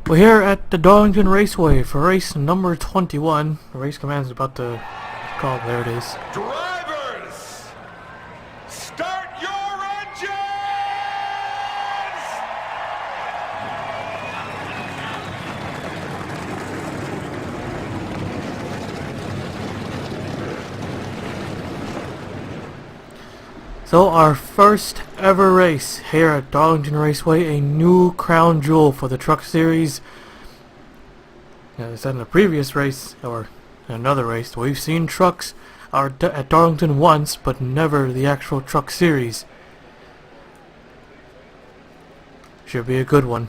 We're here at the Darlington Raceway for race number 21. The race command is about to call. There it is. Drivers, start your engines! So our first ever race here at Darlington Raceway, a new crown jewel for the truck series. As I said in a previous race, or in another race, we've seen trucks at Darlington once, but never the actual truck series. Should be a good one.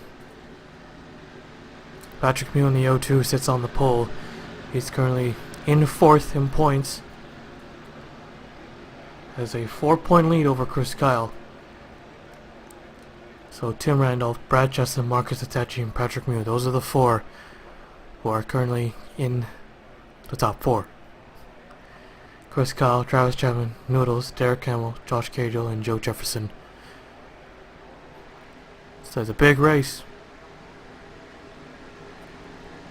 Patrick Mew in the O2 sits on the pole. He's currently in 4th in points. Has a 4-point lead over Chris Kyle. So Tim Randolph, Brad Chesson, Marcus Itachi, and Patrick Mew, those are the 4 who are currently in the top 4. Chris Kyle, Travis Chapman, Noodles, Derek Hamill, Josh Cahill, and Joe Jefferson. So it's a big race.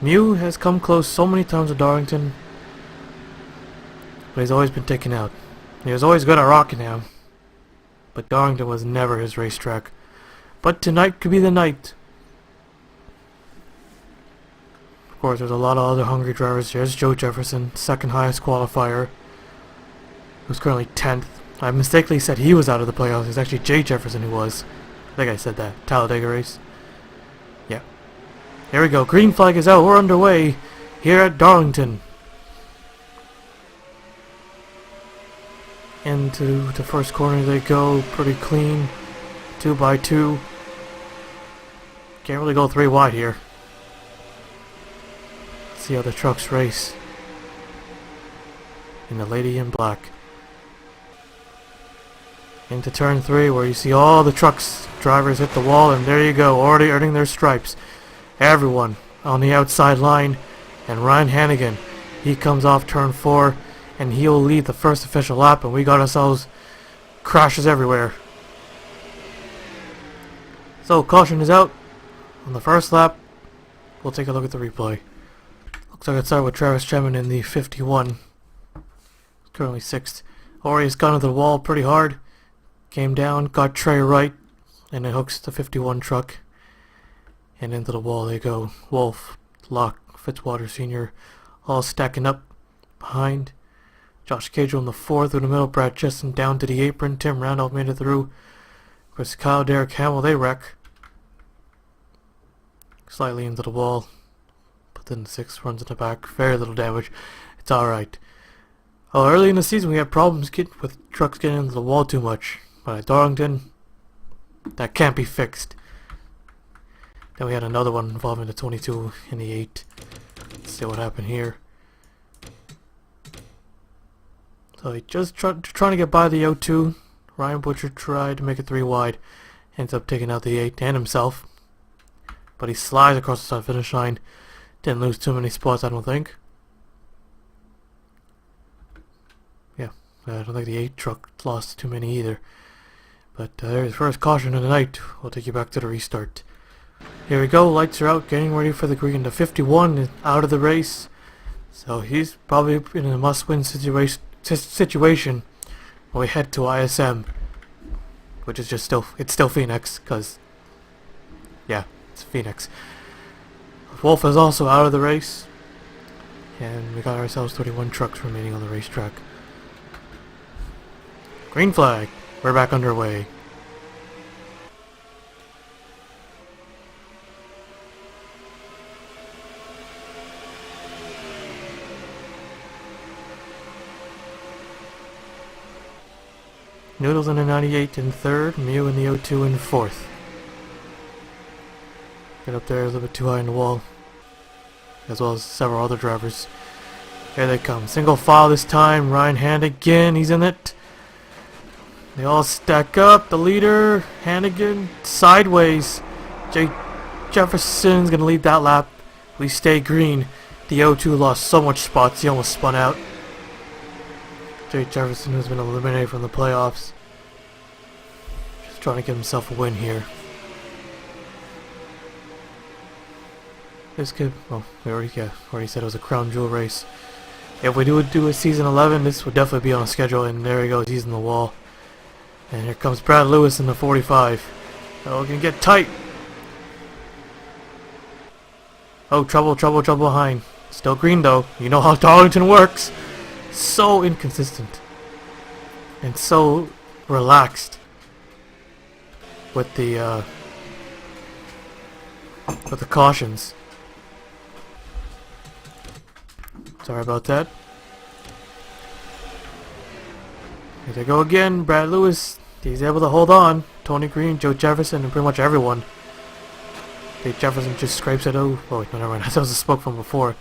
Mew has come close so many times at Darlington, but he's always been taken out. He was always good at Rockingham, but Darlington was never his racetrack. But tonight could be the night. Of course, there's a lot of other hungry drivers. There's Joe Jefferson, second highest qualifier, who's currently 10th. I mistakenly said he was out of the playoffs. It's actually Jay Jefferson who was. I think I said that. Talladega race. Yeah. Here we go. Green flag is out. We're underway here at Darlington. Into the first corner they go, pretty clean, 2x2. Can't really go 3 wide here. Let's see how the trucks race. And the lady in black. Into turn 3 where you see all the trucks drivers hit the wall, and there you go, already earning their stripes. Everyone on the outside line, and Ryan Hannigan, he comes off turn 4. And he'll lead the first official lap, and we got ourselves crashes everywhere. So caution is out on the first lap. We'll take a look at the replay. Looks like it started with Travis Chapman in the 51. Currently 6th. Ori's gone to the wall pretty hard. Came down, got Trey right, and it hooks the 51 truck. And into the wall they go. Wolf, Locke, Fitzwater Sr. all stacking up behind. Josh Cahill in the 4th, in the middle, Brad Chesson down to the apron, Tim Randolph made it through. Chris Kyle, Derek Hamill, they wreck. Slightly into the wall, but then the 6th runs in the back, very little damage. It's alright. Well, early in the season we had problems with trucks getting into the wall too much, but at Darlington, that can't be fixed. Then we had another one involving the 22 and the 8. Let's see what happened here. So he just trying to get by the O2. Ryan Butcher tried to make it 3 wide. Ends up taking out the 8 and himself. But he slides across the start finish line. Didn't lose too many spots, I don't think. Yeah, I don't think the 8 truck lost too many either. But there's the first caution of the night. We'll take you back to the restart. Here we go, lights are out, getting ready for the green. The 51 is out of the race. So he's probably in a must-win situation when we head to ISM, which is just it's still Phoenix, because yeah, it's Phoenix. Wolf is also out of the race, and we got ourselves 31 trucks remaining on the racetrack. Green flag, we're back underway. Noodles in the 98 in 3rd, Mew in the O2 in 4th. Get up there a little bit too high in the wall, as well as several other drivers. Here they come, single file this time. Ryan Hannigan, he's in it. They all stack up. The leader, Hannigan, sideways. Jay Jefferson's gonna lead that lap. We stay green. The O2 lost so much spots, he almost spun out. Jay Jefferson, who's been eliminated from the playoffs, just trying to get himself a win here. This could, well, we already said it was a crown jewel race. If we do a season 11, this would definitely be on a schedule, and there he goes, he's in the wall. And here comes Brad Lewis in the 45. Oh, gonna get tight. Oh, trouble behind. Still green though. You know how Darlington works. So inconsistent. And so relaxed with the cautions. Sorry about that. Here they go again. Brad Lewis, he's able to hold on. Tony Green, Joe Jefferson, and pretty much everyone. Okay, Jefferson just scrapes it. Oh, wait, no, never mind. That was the smoke from before.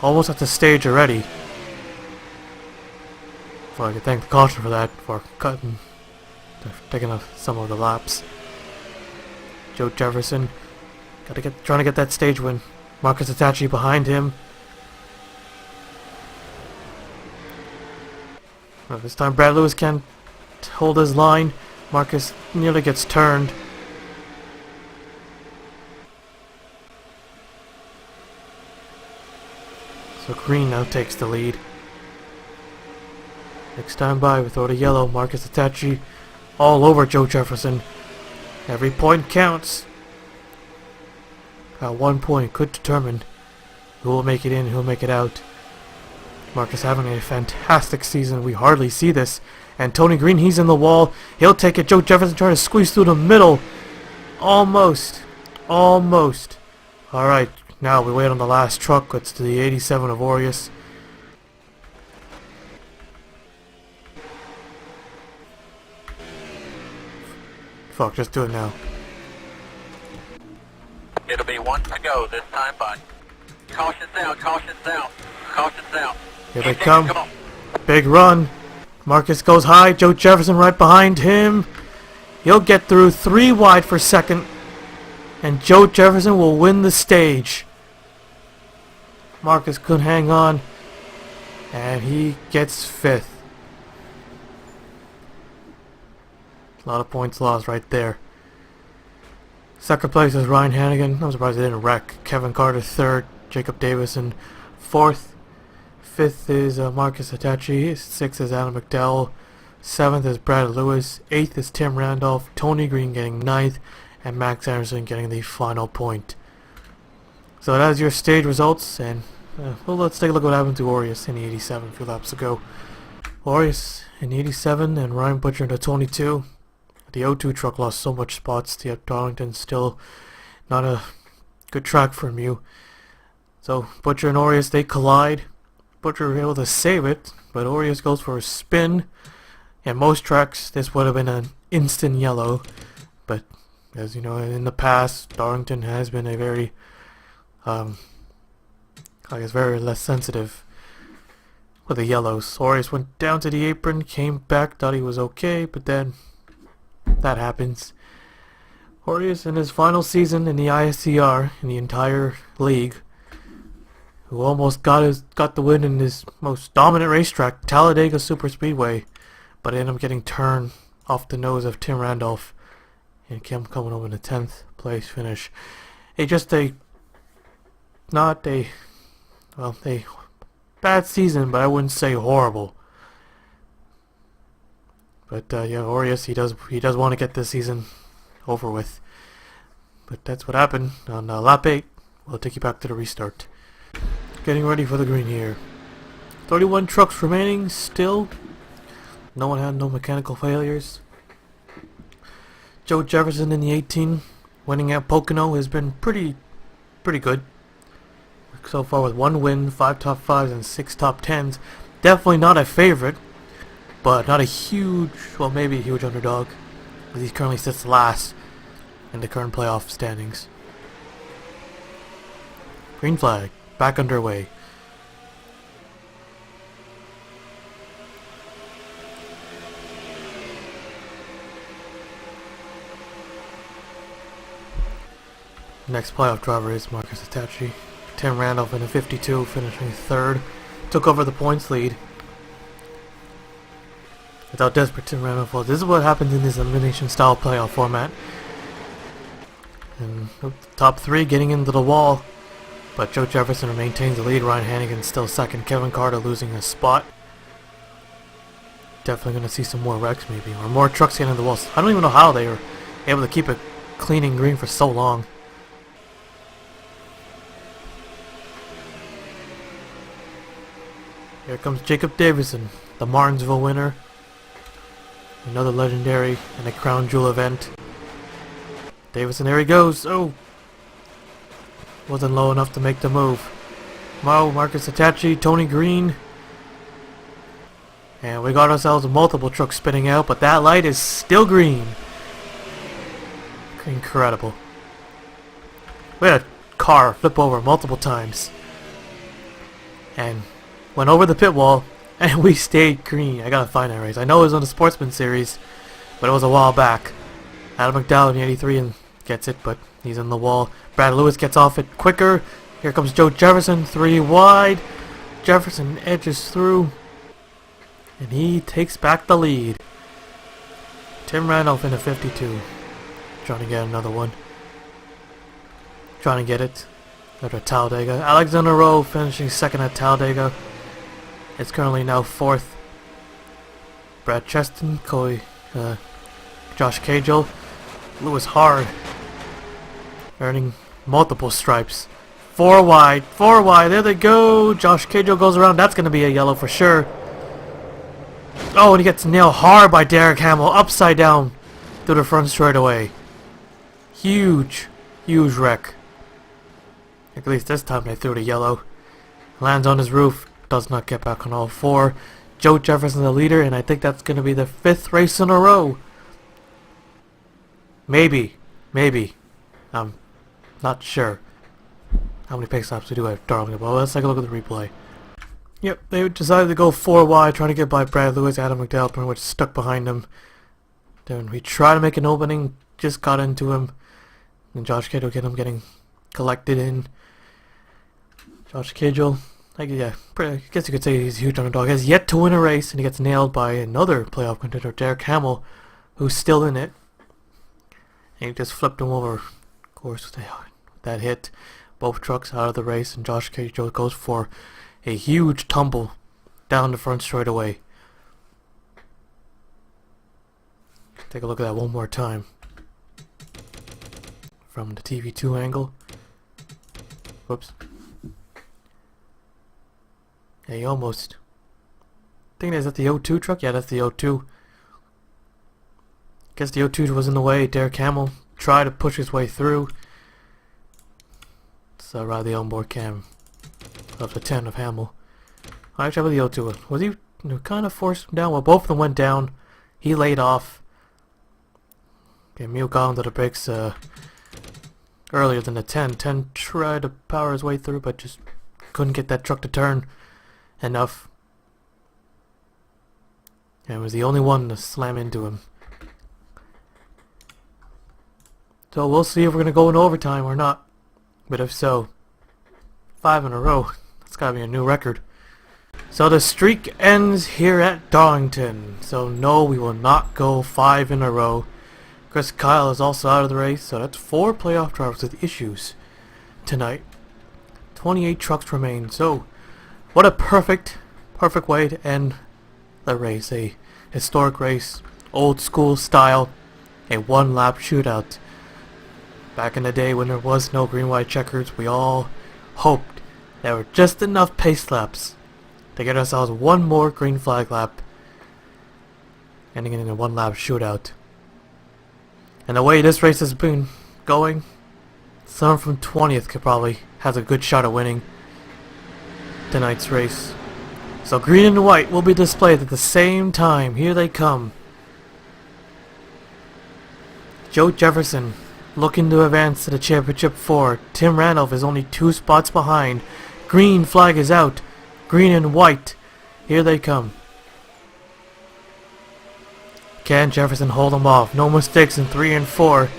Almost at the stage already. Well, I could thank the caution for that, for taking off some of the laps. Joe Jefferson, trying to get that stage win. Marcus Attacchi behind him. Well, this time Brad Lewis can't hold his line. Marcus nearly gets turned. So Green now takes the lead. Next time by, we throw the yellow. Marcus Attacchi all over Joe Jefferson. Every point counts. At 1 point could determine who will make it in, who will make it out. Marcus having a fantastic season. We hardly see this. And Tony Green, he's in the wall. He'll take it. Joe Jefferson trying to squeeze through the middle. Almost. Almost. Alright, now we wait on the last truck. It's to the 87 of Aureus. Fuck, just do it now. It'll be one to go this time, bud. Caution's out, caution's out, caution's out. Here they come. Big run. Marcus goes high. Joe Jefferson right behind him. He'll get through 3 wide for second. And Joe Jefferson will win the stage. Marcus could hang on. And he gets 5th. A lot of points lost right there. Second place is Ryan Hannigan. I'm surprised he didn't wreck. Kevin Carter 3rd. Jacob Davison 4th. 5th is Marcus Attacchi. 6th is Adam McDowell. 7th is Brad Lewis. 8th is Tim Randolph. Tony Green getting 9th. And Max Anderson getting the final point. So that's your stage results. And well, let's take a look at what happened to Aureus in the 87 a few laps ago. Aureus in the 87 and Ryan Butcher in the 22. The O2 truck lost so much spots. The Darlington still not a good track for Mew. So Butcher and Aureus, they collide. Butcher able to save it, but Aureus goes for a spin. And most tracks, this would have been an instant yellow. But as you know, in the past, Darlington has been a very, I guess, very less sensitive with the yellows. Aureus went down to the apron, came back, thought he was okay, but then that happens. Aureus in his final season in the ISCR in the entire league, who almost got the win in his most dominant racetrack, Talladega Superspeedway, but ended up getting turned off the nose of Tim Randolph and Kim coming home in a 10th place finish. Not a bad season, but I wouldn't say horrible. But yeah, Aureus, he does want to get this season over with. But that's what happened on lap 8. We'll take you back to the restart. Getting ready for the green here. 31 trucks remaining still. No one had no mechanical failures. Joe Jefferson in the 18, winning at Pocono, has been pretty good so far with 1 win, 5 top 5s, and 6 top 10s. Definitely not a favorite, but not a huge, well, maybe a huge underdog, as he currently sits last in the current playoff standings. Green flag, back underway. Next playoff driver is Marcus Attacchi. Tim Randolph in a 52, finishing 3rd. Took over the points lead. Without desperate Tim Randolph. Well, this is what happens in this elimination style playoff format. And top 3 getting into the wall. But Joe Jefferson maintains the lead. Ryan Hannigan still second. Kevin Carter losing a spot. Definitely going to see some more wrecks maybe. Or more trucks getting into the walls. I don't even know how they were able to keep it clean and green for so long. Here comes Jacob Davison, the Martinsville winner. Another legendary and a crown jewel event. Davison, there he goes. Oh! Wasn't low enough to make the move. Marcus Itachi, Tony Green. And we got ourselves multiple trucks spinning out, but that light is still green. Incredible. We had a car flip over multiple times. And went over the pit wall, and we stayed green. I gotta find that race. I know it was on the Sportsman Series, but it was a while back. Adam McDowell in the 83 and gets it, but he's in the wall. Brad Lewis gets off it quicker. Here comes Joe Jefferson, 3 wide. Jefferson edges through, and he takes back the lead. Tim Randolph in the 52. Trying to get another one. Trying to get it. At Talladega. Alexander Rowe finishing second at Talladega. It's currently now 4th. Brad Cheston, Josh Cagle, Lewis Hard, earning multiple stripes. 4 wide, there they go. Josh Cagle goes around. That's going to be a yellow for sure. Oh, and he gets nailed hard by Derek Hamill, upside down through the front straightaway. Huge wreck. At least this time they threw the yellow. Lands on his roof. Does not get back on all 4. Joe Jefferson the leader, and I think that's going to be the 5th race in a row. Maybe. I'm not sure how many pace laps we do at Darlington. Well, let's take a look at the replay. Yep, they decided to go 4 wide, trying to get by Brad Lewis. Adam McDowell pretty much stuck behind him. Then we tried to make an opening, just got into him. And Josh Cagle getting collected in. Josh Cagle, I guess you could say he's a huge underdog. He has yet to win a race, and he gets nailed by another playoff contender, Derek Hamill, who's still in it. And he just flipped him over, of course, with that hit. Both trucks out of the race, and Josh Cagle goes for a huge tumble down the front straightaway. Take a look at that one more time. From the TV2 angle. Whoops. Yeah, he almost... I think, is that the O2 truck? Yeah, that's the O2. Guess the O2 was in the way. Derek Hamill tried to push his way through. So right the onboard cam of the 10 of Hamill. Actually, the O2 was he kind of forced him down? Well, both of them went down. He laid off. Okay, Mio got onto the brakes earlier than the 10. 10 tried to power his way through, but just couldn't get that truck to turn enough. And was the only one to slam into him. So we'll see if we're going to go in overtime or not. But if so, 5 in a row. That's got to be a new record. So the streak ends here at Darlington. So no, we will not go 5 in a row. Chris Kyle is also out of the race. So that's 4 playoff drivers with issues tonight. 28 trucks remain. So what a perfect way to end the race. A historic race, old school style, a 1-lap shootout. Back in the day when there was no green-white checkers, we all hoped there were just enough pace laps to get ourselves one more green flag lap, ending in a 1-lap shootout. And the way this race has been going, someone from 20th could probably has a good shot at winning tonight's race. So green and white will be displayed at the same time. Here they come. Joe Jefferson looking to advance to the championship 4. Tim Randolph is only 2 spots behind. Green flag is out. Green and white. Here they come. Can Jefferson hold them off? No mistakes in 3 and 4.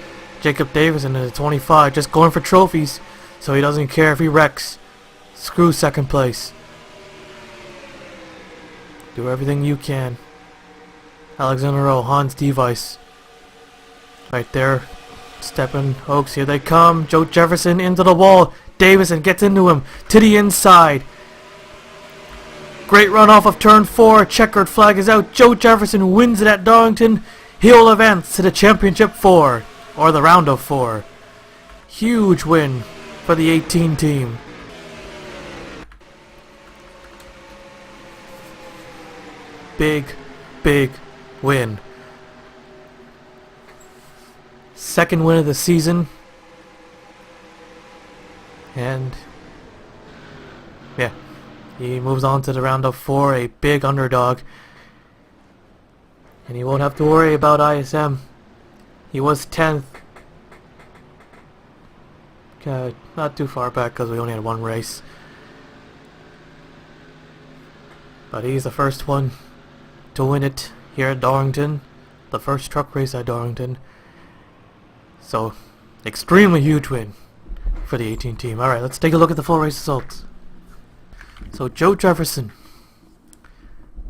Jacob Davison in the 25 just going for trophies, so he doesn't care if he wrecks. Screw second place. Do everything you can. Alexander Rowe, Hans Device. Right there. Stepping Oaks, here they come. Joe Jefferson into the wall. Davison gets into him to the inside. Great run off of turn 4. Checkered flag is out. Joe Jefferson wins it at Darlington. He will advance to the championship 4, or the round of 4. Huge win for the 18 team. Big, big win. Second win of the season. And yeah, he moves on to the round of 4, a big underdog. And he won't have to worry about ISM. He was 10th. Not too far back because we only had one race. But he's the first one to win it here at Darlington. The first truck race at Darlington. So, extremely huge win for the 18 team. Alright, let's take a look at the full race results. So, Joe Jefferson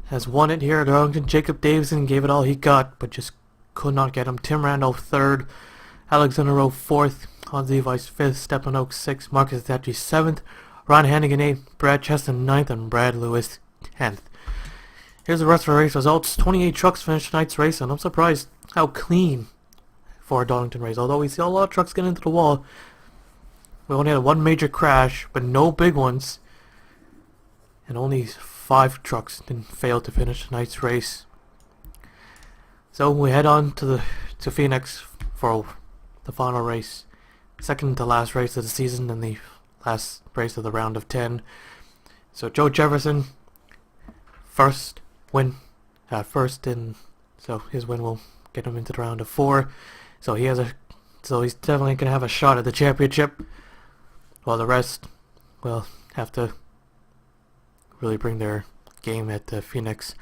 has won it here at Darlington. Jacob Davison gave it all he got, but just could not get him. Tim Randolph 3rd. Alexander Rowe 4th. Hans Levi's 5th. Stephen Oaks 6th. Marcus Thatchy 7th. Ron Hannigan 8th. Brad Cheston 9th. And Brad Lewis 10th. Here's the rest of the race results. 28 trucks finished tonight's race, and I'm surprised how clean for a Darlington race. Although we see a lot of trucks get into the wall, we only had one major crash, but no big ones. And only 5 trucks didn't fail to finish tonight's race. So we head on to Phoenix for the final race. Second to last race of the season and the last race of the round of 10. So Joe Jefferson, first win, so his win will get him into the round of 4. So he's definitely gonna have a shot at the championship. While the rest will have to really bring their game at the Phoenix.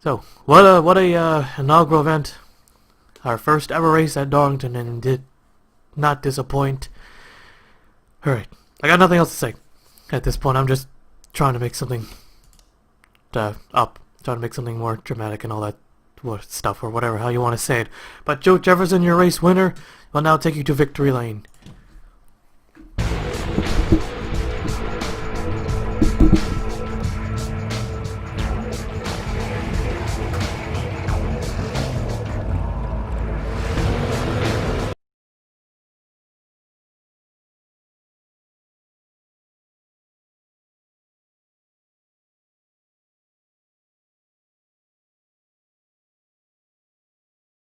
So what a inaugural event! Our first ever race at Darlington, and did not disappoint. Alright, I got nothing else to say at this point. I'm just trying to make something trying to make something more dramatic and all that stuff, or whatever, how you want to say it. But Joe Jefferson, your race winner, will now take you to victory lane.